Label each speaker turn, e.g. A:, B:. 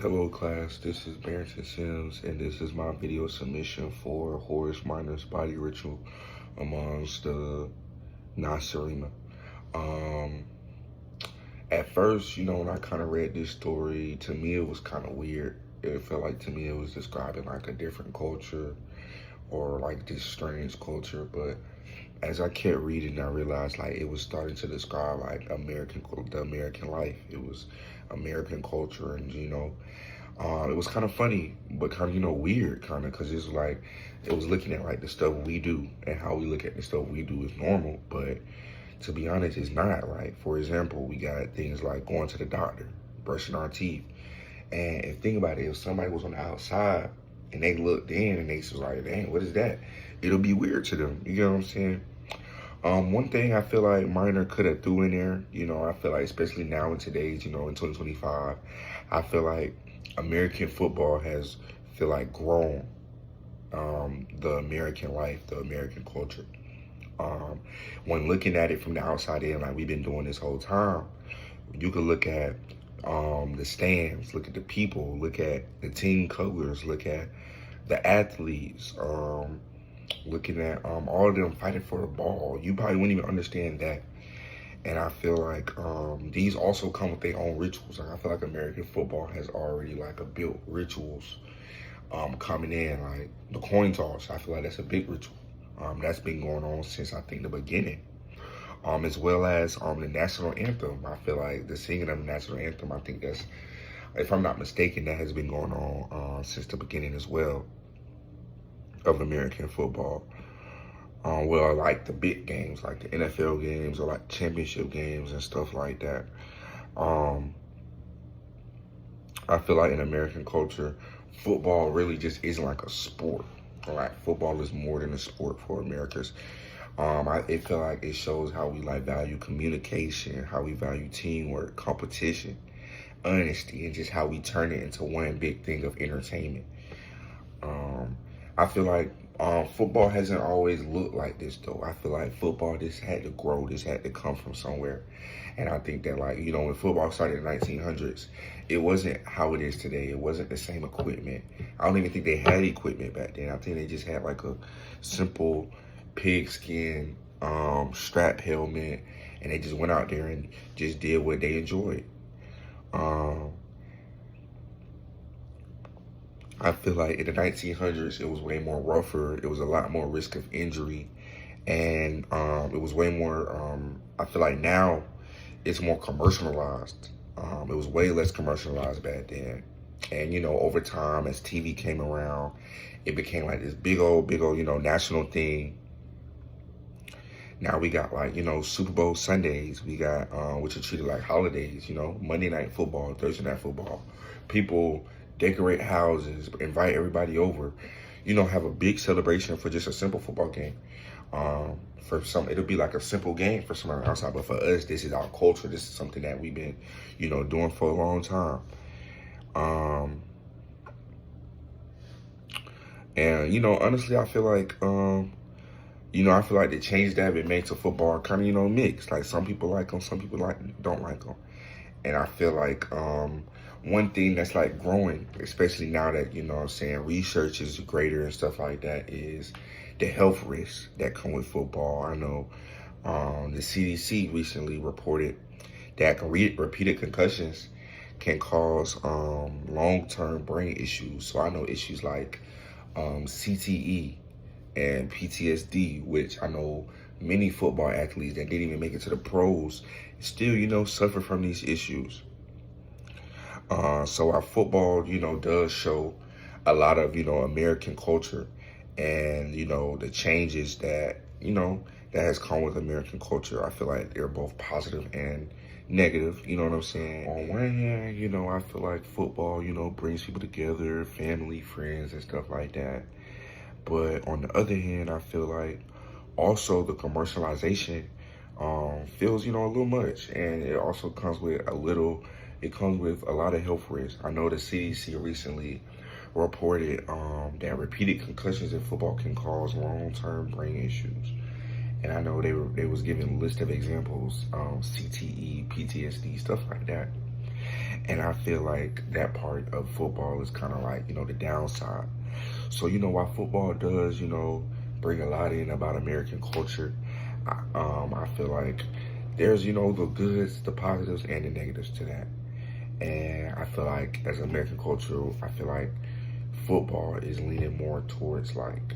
A: Hello class, this is Barrington Sims and this is my video submission for Horace Minor's body ritual amongst the Nasarima. Um, at first, when I kind of read this story, to me it was kind of weird. It felt like to me it was describing like a different culture or like this strange culture, but as I kept reading, I realized like it was starting to describe like the American life. It was American culture, and it was kind of funny, but kind of weird, kind of, because it's like it was looking at like the stuff we do and how we look at the stuff we do is normal, but to be honest, it's not. Like for example, we got things like going to the doctor, brushing our teeth, and if think about it, if somebody was on the outside and they looked in and they was like, "Dang, what is that?" It'll be weird to them. You get what I'm saying? One thing I feel like Minor could have threw in there, I feel like especially now in today's, in 2025, I feel like American football has feel like grown the American life, the American culture. When looking at it from the outside in, like we've been doing this whole time, you could look at the stands, look at the people, look at the team colors, look at the athletes, looking at all of them fighting for the ball. You probably wouldn't even understand that. And I feel like these also come with their own rituals. Like I feel like American football has already like a built rituals coming in, like the coin toss. I feel like that's a big ritual. That's been going on since I think the beginning. As well as the national anthem. I feel like the singing of the national anthem, I think that's, if I'm not mistaken, that has been going on since the beginning as well of American football. Well, like the big games, like the NFL games or like championship games and stuff like that. I feel like in American culture, football really just isn't like a sport. Like football is more than a sport for Americans. I feel like it shows how we like value communication, how we value teamwork, competition, honesty, and just how we turn it into one big thing of entertainment. I feel like football hasn't always looked like this though. I feel like football just had to grow, this had to come from somewhere. And I think that like, when football started in the 1900s, it wasn't how it is today. It wasn't the same equipment. I don't even think they had equipment back then. I think they just had like a simple pigskin strap helmet, and they just went out there and just did what they enjoyed. I feel like in the 1900s, it was way more rougher. It was a lot more risk of injury. And it was way more, I feel like now it's more commercialized. It was way less commercialized back then. And, over time, as TV came around, it became like this big old, national thing. Now we got like, Super Bowl Sundays. We got, which are treated like holidays, Monday Night Football, Thursday Night Football. People decorate houses, invite everybody over, have a big celebration for just a simple football game. For some, it'll be like a simple game for someone outside, but for us, this is our culture. This is something that we've been, doing for a long time. And, honestly, I feel like, I feel like the changes that have been made to football are kind of, mixed. Like some people like them, some people don't like them. And I feel like one thing that's like growing, especially now that, research is greater and stuff like that, is the health risks that come with football. I know the CDC recently reported that repeated concussions can cause long-term brain issues. So I know issues like CTE and PTSD, which I know many football athletes that didn't even make it to the pros still, suffer from these issues. So our football, does show a lot of, American culture and, the changes that, that has come with American culture. I feel like they're both positive and negative, you know what I'm saying? On one hand, I feel like football, brings people together, family, friends, and stuff like that. But on the other hand, I feel like also the commercialization feels, a little much. And it also comes with a lot of health risks. I know the CDC recently reported that repeated concussions in football can cause long-term brain issues. And I know they was giving a list of examples, CTE, PTSD, stuff like that. And I feel like that part of football is kind of like, the downside. So, while football does, bring a lot in about American culture, I feel like there's, the goods, the positives, and the negatives to that. And I feel like as American culture, I feel like football is leaning more towards like